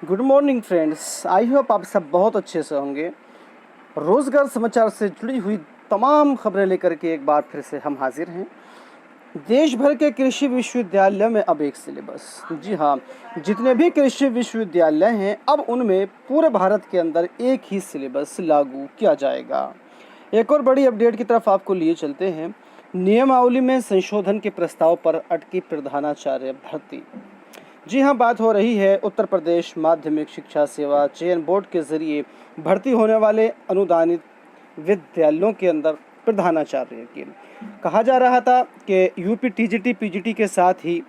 Good morning friends, I hope आप सब बहुत अच्छे से होंगे। रोज़गार समाचार से जुड़ी हुई तमाम खबरें लेकर के एक बार फिर से हम हाजिर हैं। देश भर के कृषि विश्वविद्यालय में अब एक सिलेबस, जी हाँ, जितने भी कृषि विश्वविद्यालय हैं अब उनमें पूरे भारत के अंदर एक ही सिलेबस लागू किया जाएगा। एक और बड़ी अपडेट की तरफ आपको लिए चलते हैं। नियमावली में संशोधन के प्रस्ताव पर अटकी प्रधानाचार्य भर्ती। जी हाँ, बात हो रही है उत्तर प्रदेश माध्यमिक शिक्षा सेवा चयन बोर्ड के जरिए भर्ती होने वाले अनुदानित विद्यालयों के अंदर प्रधानाचार्य की। कहा जा रहा था कि यूपी टीजीटी पीजीटी के साथ ही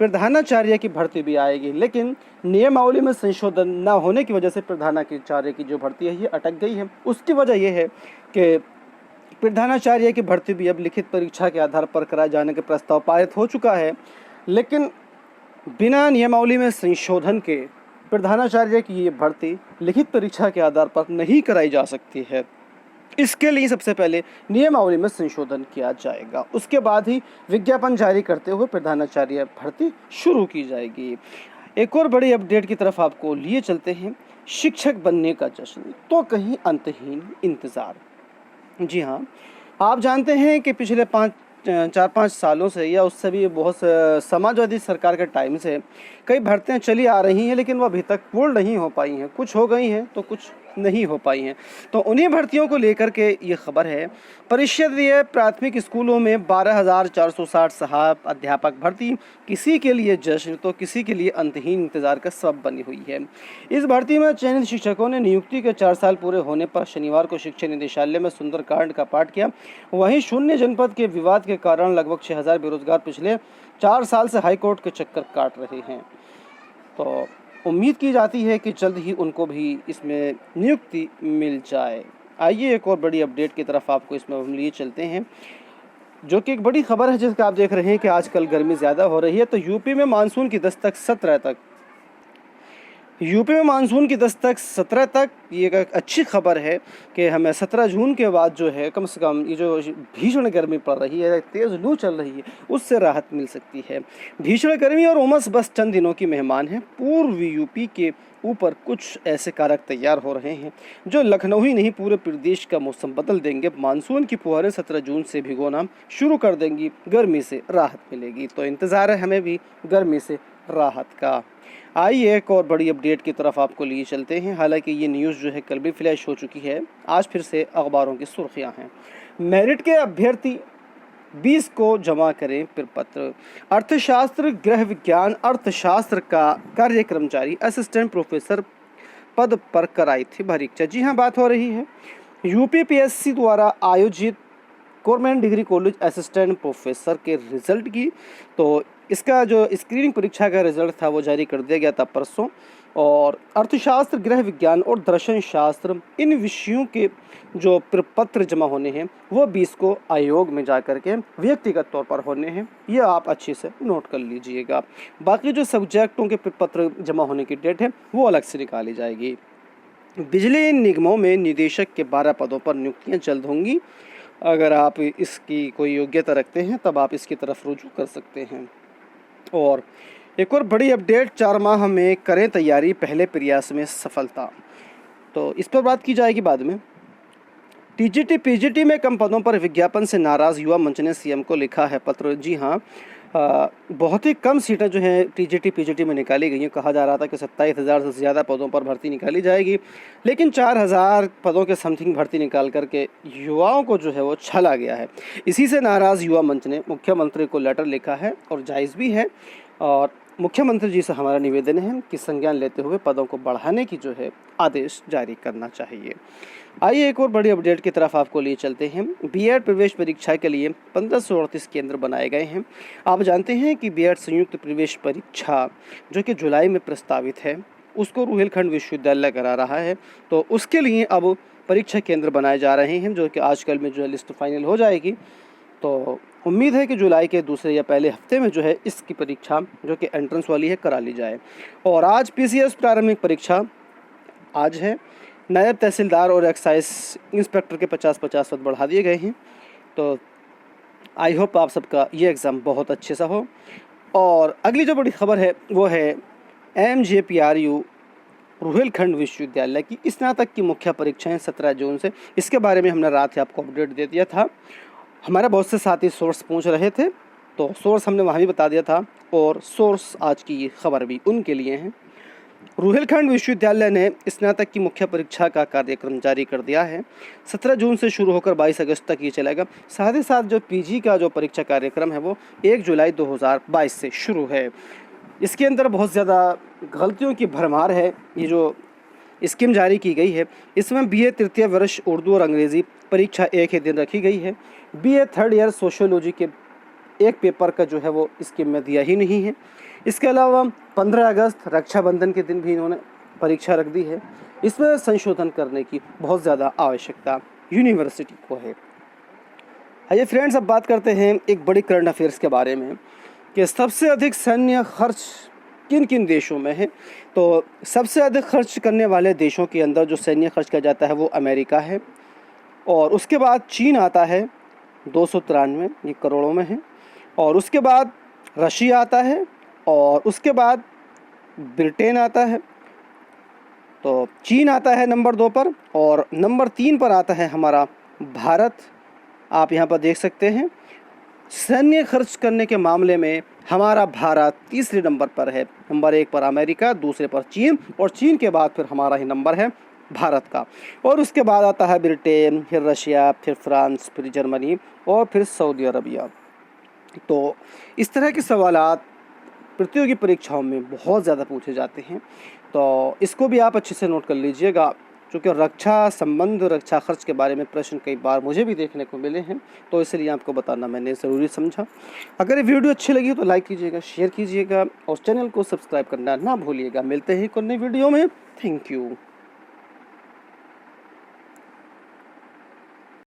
प्रधानाचार्य की भर्ती भी आएगी, लेकिन नियमावली में संशोधन न होने की वजह से प्रधानाचार्य की जो भर्ती है ये अटक गई है। उसकी वजह यह है कि प्रधानाचार्य की भर्ती भी अब लिखित परीक्षा के आधार पर कराए जाने के प्रस्ताव पारित हो चुका है, लेकिन बिना नियमावली में संशोधन के प्रधानाचार्य की ये भर्ती लिखित परीक्षा के आधार पर नहीं कराई जा सकती है। इसके लिए सबसे पहले नियमावली में संशोधन किया जाएगा, उसके बाद ही विज्ञापन जारी करते हुए प्रधानाचार्य भर्ती शुरू की जाएगी। एक और बड़ी अपडेट की तरफ आपको लिए चलते हैं। शिक्षक बनने का जश्न तो कहीं अंतहीन इंतज़ार। जी हाँ, आप जानते हैं कि पिछले 4-5 सालों से या उससे भी बहुत समाजवादी सरकार के टाइम से कई भर्तियां चली आ रही हैं, लेकिन वो अभी तक पूर्ण नहीं हो पाई हैं। कुछ हो गई हैं तो कुछ नहीं हो पाई हैं। तो उन्हीं भर्तियों को लेकर के ये खबर है। परिषदीय प्राथमिक स्कूलों में 12,460 सहायक अध्यापक भर्ती, किसी के लिए जश्न तो किसी के लिए अंतहीन इंतजार का सबब बनी हुई है। इस भर्ती में चयनित शिक्षकों ने नियुक्ति के 4 साल पूरे होने पर शनिवार को शिक्षा निदेशालय में सुंदरकांड का पाठ किया। वहीं शून्य जनपद के विवाद के कारण लगभग 6,000 बेरोजगार पिछले 4 साल से हाईकोर्ट के चक्कर काट रहे हैं। तो उम्मीद की जाती है कि जल्द ही उनको भी इसमें नियुक्ति मिल जाए। आइए एक और बड़ी अपडेट की तरफ आपको इसमें हम लिए चलते हैं, जो कि एक बड़ी खबर है जिसका आप देख रहे हैं कि आजकल गर्मी ज़्यादा हो रही है। तो यूपी में मानसून की दस्तक 17 तक, यूपी में मानसून की दस्तक 17 तक। ये एक अच्छी खबर है कि हमें 17 जून के बाद जो है कम से कम ये जो भीषण गर्मी पड़ रही है, तेज़ लू चल रही है, उससे राहत मिल सकती है। भीषण गर्मी और उमस बस चंद दिनों की मेहमान है। पूर्वी यूपी के ऊपर कुछ ऐसे कारक तैयार हो रहे हैं जो लखनऊ ही नहीं पूरे प्रदेश का मौसम बदल देंगे। मानसून की फुहारें 17 जून से भिगोना शुरू कर देंगी, गर्मी से राहत मिलेगी। तो इंतज़ार है हमें भी गर्मी से राहत का। आइए एक और बड़ी अपडेट की तरफ आपको लिए चलते हैं। हालांकि ये न्यूज़ जो है कल भी फ्लैश हो चुकी है, आज फिर से अखबारों की सुर्खियां हैं। मेरिट के अभ्यर्थी 20 को जमा करें प्रपत्र। अर्थशास्त्र गृह विज्ञान अर्थशास्त्र का कार्यक्रम जारी, असिस्टेंट प्रोफेसर पद पर कराई थी परीक्षा। जी हाँ, बात हो रही है यूपीपीएससी द्वारा आयोजित government degree college assistant professor के रिजल्ट की। तो इसका जो स्क्रीनिंग परीक्षा का रिजल्ट था वो जारी कर दिया गया था परसों। और अर्थशास्त्र गृह विज्ञान और दर्शन शास्त्र इन विषयों के जो प्रपत्र जमा होने हैं वो 20 को आयोग में जा कर के व्यक्तिगत तौर पर होने हैं। ये आप अच्छे से नोट कर लीजिएगा। बाकी जो सब्जेक्टों के प्रपत्र जमा होने की डेट है वो अलग से निकाली जाएगी। बिजली निगमों में निदेशक के 12 पदों पर नियुक्तियां जल्द होंगी। अगर आप इसकी कोई योग्यता रखते हैं तब आप इसकी तरफ रुजू कर सकते हैं। और एक और बड़ी अपडेट, 4 माह में करें तैयारी, पहले प्रयास में सफलता। तो इस पर बात की जाएगी बाद में। टीजीटी पीजीटी में कम पदों पर विज्ञापन से नाराज़ युवा मंच ने सीएम को लिखा है पत्र। जी हाँ, बहुत ही कम सीटें जो हैं टीजीटी पीजीटी में निकाली गई हैं। कहा जा रहा था कि 27,000 से ज़्यादा पदों पर भर्ती निकाली जाएगी, लेकिन 4,000 पदों के समथिंग भर्ती निकाल करके युवाओं को जो है वो छला गया है। इसी से नाराज़ युवा मंच ने मुख्यमंत्री को लेटर लिखा है और जायज़ भी है। और मुख्यमंत्री जी से हमारा निवेदन है कि संज्ञान लेते हुए पदों को बढ़ाने की जो है आदेश जारी करना चाहिए। आइए एक और बड़ी अपडेट की तरफ आपको लिए चलते हैं। बीएड प्रवेश परीक्षा के लिए 1538 केंद्र बनाए गए हैं। आप जानते हैं कि बीएड संयुक्त प्रवेश परीक्षा जो कि जुलाई में प्रस्तावित है उसको रुहेलखंड विश्वविद्यालय करा रहा है। तो उसके लिए अब परीक्षा केंद्र बनाए जा रहे हैं, जो कि आजकल में जो है लिस्ट फाइनल हो जाएगी। तो उम्मीद है कि जुलाई के दूसरे या पहले हफ्ते में जो है इसकी परीक्षा जो कि एंट्रेंस वाली है करा ली जाए। और आज पीसीएस प्रारंभिक परीक्षा आज है। नायब तहसीलदार और एक्साइज इंस्पेक्टर के 50-50 पद बढ़ा दिए गए हैं। तो आई होप आप सबका ये एग्ज़ाम बहुत अच्छे सा हो। और अगली जो बड़ी खबर है वो है MJPRU रुहेलखंड विश्वविद्यालय की स्नातक की मुख्य परीक्षाएं 17 जून से। इसके बारे में हमने रात ही आपको अपडेट दे दिया था। हमारे बहुत से साथी सोर्स पूछ रहे थे, तो सोर्स हमने वहाँ भी बता दिया था, और सोर्स आज की ये खबर भी उनके लिए है। रुहेलखंड विश्वविद्यालय ने स्नातक की मुख्य परीक्षा का कार्यक्रम जारी कर दिया है। 17 जून से शुरू होकर 22 अगस्त तक ये चलेगा। साथ ही साथ जो पीजी का जो परीक्षा कार्यक्रम है वो 1 जुलाई 2022 से शुरू है। इसके अंदर बहुत ज़्यादा गलतियों की भरमार है। ये जो स्कीम जारी की गई है, इसमें बीए तृतीय वर्ष उर्दू और अंग्रेज़ी परीक्षा एक ही दिन रखी गई है। बीए थर्ड ईयर सोशियोलॉजी के एक पेपर का जो है वो स्कीम में दिया ही नहीं है। इसके अलावा 15 अगस्त रक्षाबंधन के दिन भी इन्होंने परीक्षा रख दी है। इसमें संशोधन करने की बहुत ज़्यादा आवश्यकता यूनिवर्सिटी को है। आइए फ्रेंड्स, अब बात करते हैं एक बड़ी करंट अफेयर्स के बारे में कि सबसे अधिक सैन्य खर्च किन किन देशों में है। तो सबसे अधिक खर्च करने वाले देशों के अंदर जो सैन्य खर्च किया जाता है वो अमेरिका है, और उसके बाद चीन आता है 293, ये करोड़ों में है, और उसके बाद रशिया आता है, और उसके बाद ब्रिटेन आता है। तो चीन आता है नंबर 2 पर, और नंबर 3 पर आता है हमारा भारत। आप यहाँ पर देख सकते हैं सैन्य खर्च करने के मामले में हमारा भारत तीसरे नंबर पर है। नंबर 1 पर अमेरिका, दूसरे पर चीन, और चीन के बाद फिर हमारा ही नंबर है भारत का, और उसके बाद आता है ब्रिटेन, फिर रशिया, फिर फ्रांस, फिर जर्मनी, और फिर सऊदी अरबिया। तो इस तरह के सवालात प्रतियोगी परीक्षाओं में बहुत ज़्यादा पूछे जाते हैं, तो इसको भी आप अच्छे से नोट कर लीजिएगा, क्योंकि रक्षा संबंध, रक्षा खर्च के बारे में प्रश्न कई बार मुझे भी देखने को मिले हैं, तो इसलिए आपको बताना मैंने ज़रूरी समझा। अगर ये वीडियो अच्छी लगी तो लाइक कीजिएगा, शेयर कीजिएगा, और चैनल को सब्सक्राइब करना ना भूलिएगा। मिलते हैं एक और नई वीडियो में। Thank you.